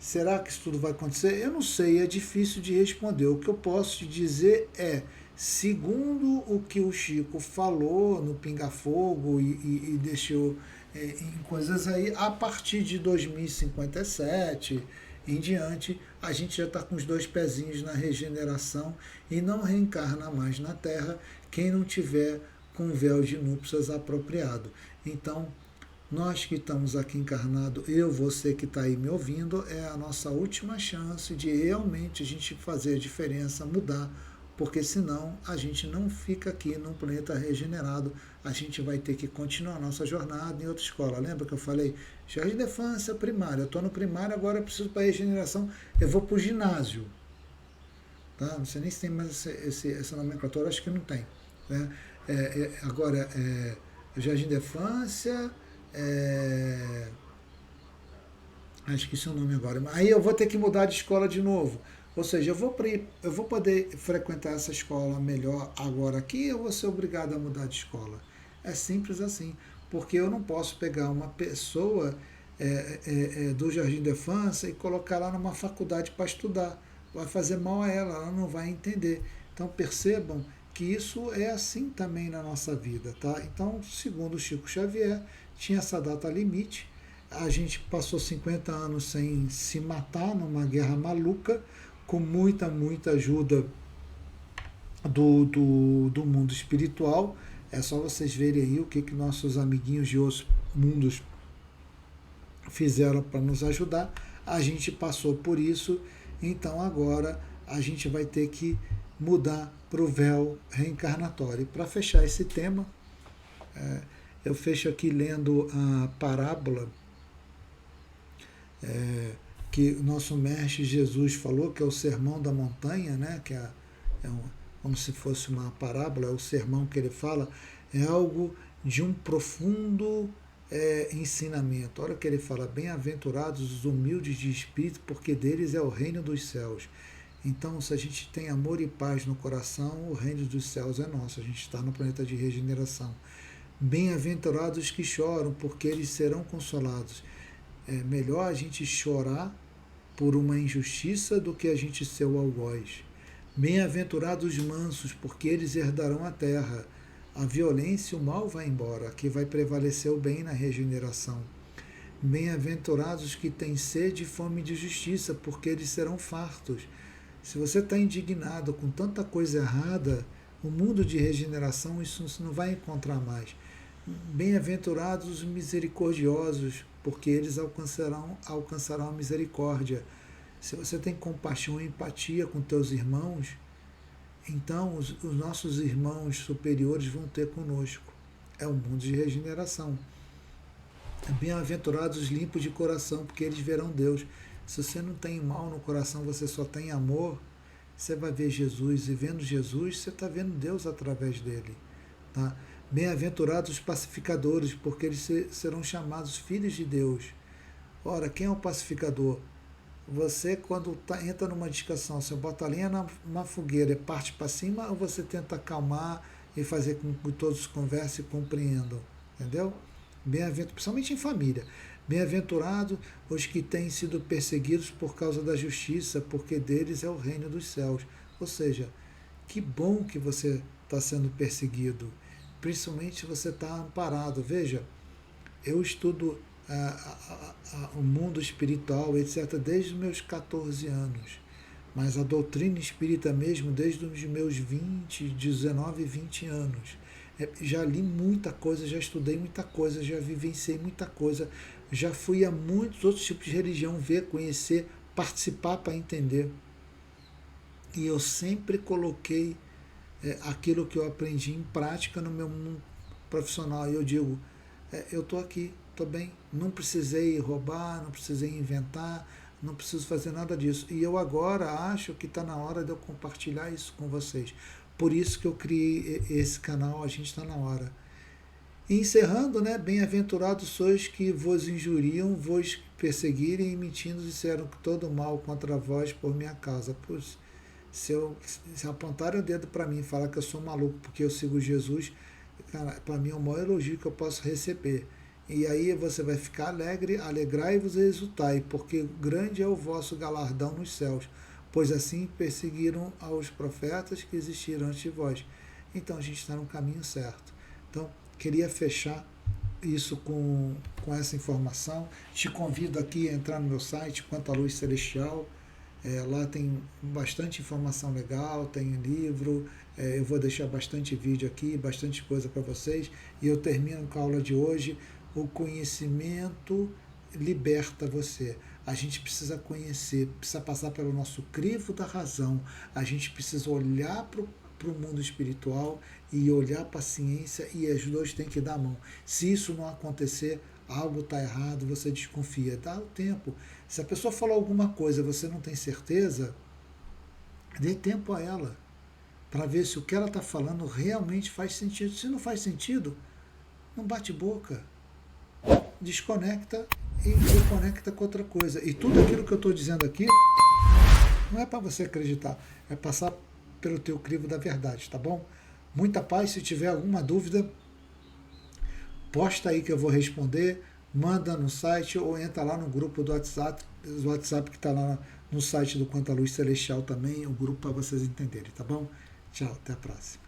Será que isso tudo vai acontecer? Eu não sei, é difícil de responder. O que eu posso te dizer é, segundo o que o Chico falou no Pinga Fogo e deixou em coisas aí, a partir de 2057 em diante, a gente já está com os 2 pezinhos na regeneração e não reencarna mais na Terra quem não tiver com o véu de núpcias apropriado. Então, nós que estamos aqui encarnados, eu, você que está aí me ouvindo, é a nossa última chance de realmente a gente fazer a diferença, mudar, porque senão a gente não fica aqui num planeta regenerado, a gente vai ter que continuar a nossa jornada em outra escola. Lembra que eu falei? Jardim de infância, primária, eu estou no primário, agora eu preciso para regeneração, eu vou para o ginásio. Tá? Não sei nem se tem mais essa nomenclatura, acho que não tem. Né? Agora, jardim de infância, esqueci o nome agora. Aí eu vou ter que mudar de escola de novo. Ou seja, eu vou poder frequentar essa escola melhor agora aqui, ou vou ser obrigado a mudar de escola? É simples assim. Porque eu não posso pegar uma pessoa do jardim de infância e colocar lá numa faculdade para estudar. Vai fazer mal a ela não vai entender. Então percebam que isso é assim também na nossa vida, tá? Então, segundo Chico Xavier, tinha essa data limite. A gente passou 50 anos sem se matar numa guerra maluca, com muita ajuda do mundo espiritual. É só vocês verem aí o que nossos amiguinhos de outros mundos fizeram para nos ajudar. A gente passou por isso, então agora a gente vai ter que mudar para o véu reencarnatório. Para fechar esse tema, eu fecho aqui lendo a parábola que o nosso mestre Jesus falou, que é o Sermão da Montanha, né? Que como se fosse uma parábola, é o sermão que ele fala, é algo de um profundo ensinamento. Olha o que ele fala: bem-aventurados os humildes de espírito, porque deles é o reino dos céus. Então, se a gente tem amor e paz no coração, o reino dos céus é nosso. A gente está no planeta de regeneração. Bem-aventurados os que choram, porque eles serão consolados. É melhor a gente chorar por uma injustiça do que a gente ser o algoz. Bem-aventurados os mansos, porque eles herdarão a terra. A violência e o mal vai embora, aqui vai prevalecer o bem na regeneração. Bem-aventurados os que têm sede e fome de justiça, porque eles serão fartos. Se você está indignado com tanta coisa errada, o mundo de regeneração isso não vai encontrar mais. Bem-aventurados os misericordiosos, porque eles alcançarão a misericórdia. Se você tem compaixão e empatia com teus irmãos, então os nossos irmãos superiores vão ter conosco. É um mundo de regeneração. Bem-aventurados os limpos de coração, porque eles verão Deus. Se você não tem mal no coração, você só tem amor, você vai ver Jesus, e vendo Jesus, você está vendo Deus através dele. Tá? Bem-aventurados os pacificadores, porque eles serão chamados filhos de Deus. Ora, quem é o pacificador? Você, quando entra numa discussão, você bota a lenha na fogueira e parte para cima, ou você tenta acalmar e fazer com que todos conversem e compreendam? Entendeu? Bem-aventurado, principalmente em família. Bem-aventurados os que têm sido perseguidos por causa da justiça, porque deles é o reino dos céus. Ou seja, que bom que você está sendo perseguido, principalmente se você está amparado. Veja, eu estudo o mundo espiritual, etc., desde os meus 14 anos. Mas a doutrina espírita mesmo desde os meus 19, 20 anos. Já li muita coisa, já estudei muita coisa, já vivenciei muita coisa, já fui a muitos outros tipos de religião ver, conhecer, participar para entender. E eu sempre coloquei aquilo que eu aprendi em prática no meu mundo profissional. E eu digo, eu estou aqui, estou bem, não precisei roubar, não precisei inventar, não preciso fazer nada disso. E eu agora acho que está na hora de eu compartilhar isso com vocês. Por isso que eu criei esse canal, a gente está na hora. E encerrando, né? Bem-aventurados sois que vos injuriam, vos perseguirem e mentindo disseram que todo mal contra vós por minha causa. Pois, se apontarem o dedo para mim e falar que eu sou maluco porque eu sigo Jesus, para mim é o maior elogio que eu posso receber. E aí você vai ficar alegre, alegrai-vos e exultai, porque grande é o vosso galardão nos céus, pois assim perseguiram aos profetas que existiram antes de vós. Então a gente está no caminho certo. Então, queria fechar isso com essa informação. Te convido aqui a entrar no meu site, Quanto à Luz Celestial. Lá tem bastante informação legal, tem livro, eu vou deixar bastante vídeo aqui, bastante coisa para vocês. E eu termino com a aula de hoje. O conhecimento liberta você. A gente precisa conhecer, precisa passar pelo nosso crivo da razão. A gente precisa olhar para o mundo espiritual e olhar para a ciência, e os dois têm que dar a mão. Se isso não acontecer, algo está errado, você desconfia. Dá o tempo. Se a pessoa falou alguma coisa e você não tem certeza, dê tempo a ela para ver se o que ela está falando realmente faz sentido. Se não faz sentido, não bate boca. Desconecta e conecta com outra coisa. E tudo aquilo que eu estou dizendo aqui não é para você acreditar, é passar pelo teu crivo da verdade, tá bom? Muita paz. Se tiver alguma dúvida, posta aí que eu vou responder, manda no site ou entra lá no grupo do WhatsApp que está lá no site do Quanta Luz Celestial também, o grupo para vocês entenderem, tá bom? Tchau, até a próxima.